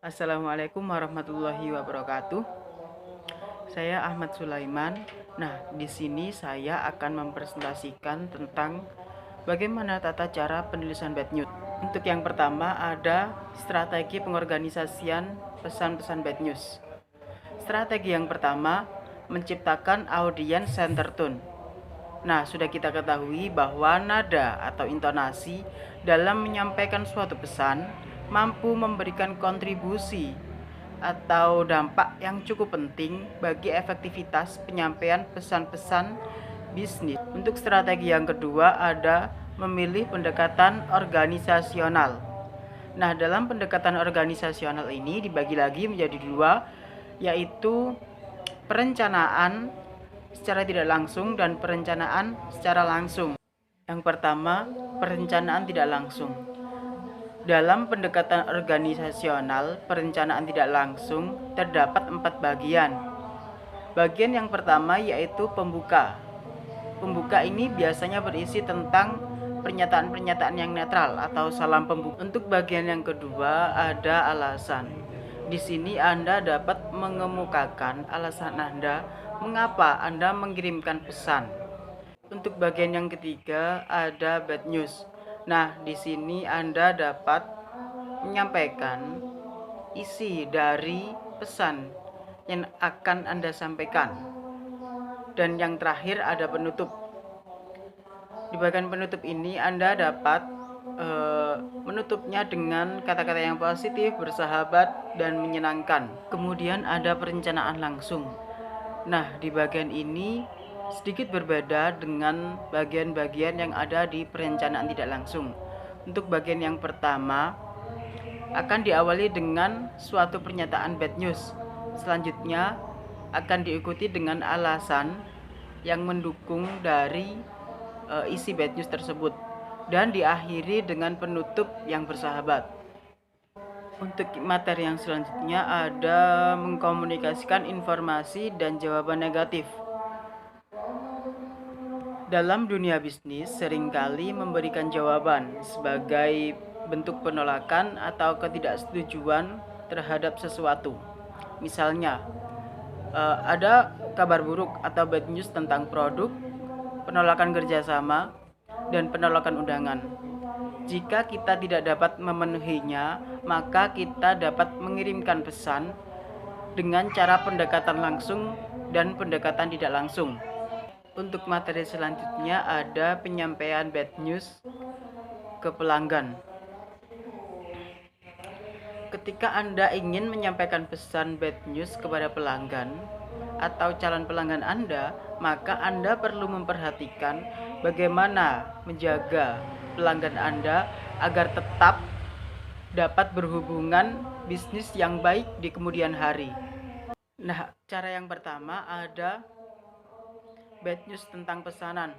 Assalamualaikum warahmatullahi wabarakatuh. Saya Ahmad Sulaiman. Nah, di sini saya akan mempresentasikan tentang bagaimana tata cara penulisan bad news. Untuk yang pertama ada strategi pengorganisasian pesan-pesan bad news. Strategi yang pertama menciptakan audience center tone. Nah, sudah kita ketahui bahwa nada atau intonasi dalam menyampaikan suatu pesan mampu memberikan kontribusi atau dampak yang cukup penting bagi efektivitas penyampaian pesan-pesan bisnis. Untuk strategi yang kedua ada memilih pendekatan organisasional. Nah, dalam pendekatan organisasional ini dibagi lagi menjadi dua, yaitu perencanaan secara tidak langsung dan perencanaan secara langsung. Yang pertama, perencanaan tidak langsung. Dalam pendekatan organisasional, perencanaan tidak langsung terdapat 4 bagian. Bagian yang pertama yaitu pembuka. Pembuka ini biasanya berisi tentang pernyataan-pernyataan yang netral atau salam pembuka. Untuk bagian yang kedua ada alasan. Di sini Anda dapat mengemukakan alasan Anda mengapa Anda mengirimkan pesan. Untuk bagian yang ketiga ada bad news. Nah, di sini Anda dapat menyampaikan isi dari pesan yang akan Anda sampaikan. Dan yang terakhir ada penutup. Di bagian penutup ini Anda dapat menutupnya dengan kata-kata yang positif, bersahabat, dan menyenangkan. Kemudian ada perencanaan langsung. Nah, di bagian ini sedikit berbeda dengan bagian-bagian yang ada di perencanaan tidak langsung. Untuk bagian yang pertama akan diawali dengan suatu pernyataan bad news. Selanjutnya akan diikuti dengan alasan yang mendukung dari isi bad news tersebut dan diakhiri dengan penutup yang bersahabat. Untuk materi yang selanjutnya ada mengkomunikasikan informasi dan jawaban negatif. Dalam dunia bisnis seringkali memberikan jawaban sebagai bentuk penolakan atau ketidaksetujuan terhadap sesuatu. Misalnya, ada kabar buruk atau bad news tentang produk, penolakan kerjasama, dan penolakan undangan. Jika kita tidak dapat memenuhinya, maka kita dapat mengirimkan pesan dengan cara pendekatan langsung dan pendekatan tidak langsung. Untuk materi selanjutnya ada penyampaian bad news ke pelanggan. Ketika Anda ingin menyampaikan pesan bad news kepada pelanggan atau calon pelanggan Anda, maka Anda perlu memperhatikan bagaimana menjaga pelanggan Anda agar tetap dapat berhubungan bisnis yang baik di kemudian hari. Nah, cara yang pertama ada bad news tentang pesanan.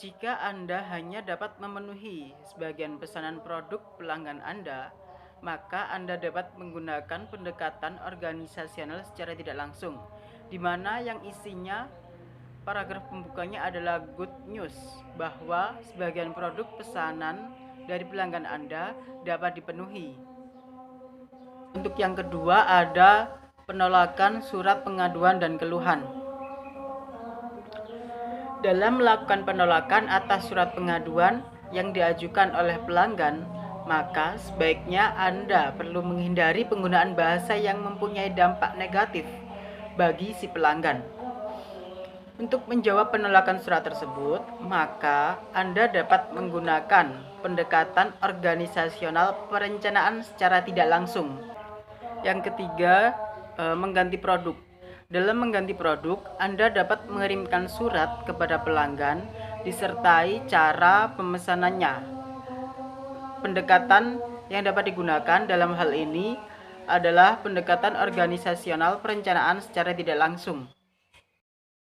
Jika Anda hanya dapat memenuhi sebagian pesanan produk pelanggan Anda, maka Anda dapat menggunakan pendekatan organisasional secara tidak langsung, di mana yang isinya paragraf pembukanya adalah good news, bahwa sebagian produk pesanan dari pelanggan Anda dapat dipenuhi. Untuk yang kedua ada penolakan surat pengaduan dan keluhan. Dalam melakukan penolakan atas surat pengaduan yang diajukan oleh pelanggan, maka sebaiknya Anda perlu menghindari penggunaan bahasa yang mempunyai dampak negatif bagi si pelanggan. Untuk menjawab penolakan surat tersebut, maka Anda dapat menggunakan pendekatan organisasional perencanaan secara tidak langsung. Yang ketiga, mengganti produk. Dalam mengganti produk, Anda dapat mengirimkan surat kepada pelanggan disertai cara pemesanannya. Pendekatan yang dapat digunakan dalam hal ini adalah pendekatan organisasional perencanaan secara tidak langsung.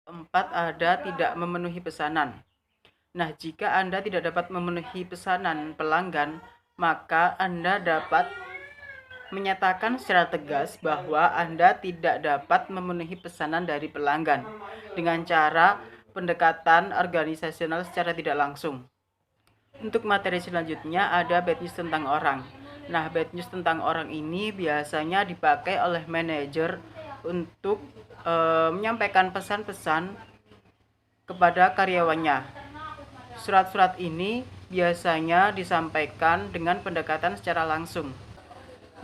4 ada tidak memenuhi pesanan. Nah, jika Anda tidak dapat memenuhi pesanan pelanggan, maka Anda dapat menyatakan secara tegas bahwa Anda tidak dapat memenuhi pesanan dari pelanggan dengan cara pendekatan organisasional secara tidak langsung. Untuk materi selanjutnya ada bad news tentang orang. Nah, bad news tentang orang ini biasanya dipakai oleh manajer untuk menyampaikan pesan-pesan kepada karyawannya. Surat-surat ini biasanya disampaikan dengan pendekatan secara langsung.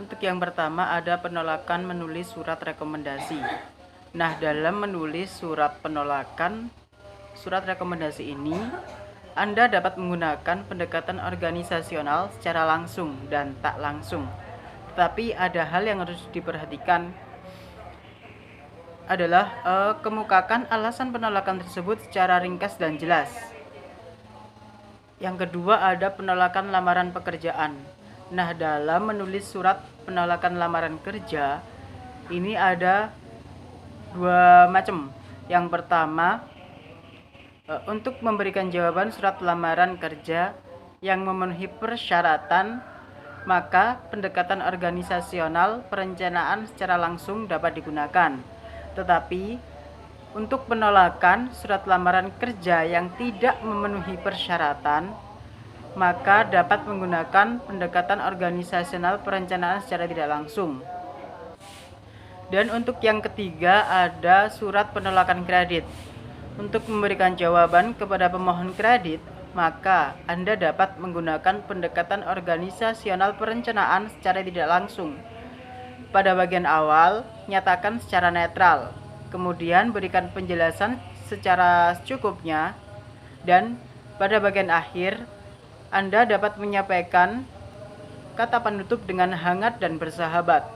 Untuk yang pertama ada penolakan menulis surat rekomendasi. Nah, dalam menulis surat penolakan, surat rekomendasi ini, Anda dapat menggunakan pendekatan organisasional secara langsung dan tak langsung. Tetapi ada hal yang harus diperhatikan adalah kemukakan alasan penolakan tersebut secara ringkas dan jelas. Yang kedua ada penolakan lamaran pekerjaan. Nah, dalam menulis surat penolakan lamaran kerja, ini ada dua macam. Yang pertama, untuk memberikan jawaban surat lamaran kerja yang memenuhi persyaratan, maka pendekatan organisasional perencanaan secara langsung dapat digunakan. Tetapi, untuk penolakan surat lamaran kerja yang tidak memenuhi persyaratan, maka dapat menggunakan pendekatan organisasional perencanaan secara tidak langsung. Dan untuk yang ketiga ada surat penolakan kredit. Untuk memberikan jawaban kepada pemohon kredit, maka Anda dapat menggunakan pendekatan organisasional perencanaan secara tidak langsung. Pada bagian awal, nyatakan secara netral, kemudian berikan penjelasan secara secukupnya, dan pada bagian akhir, Anda dapat menyampaikan kata penutup dengan hangat dan bersahabat.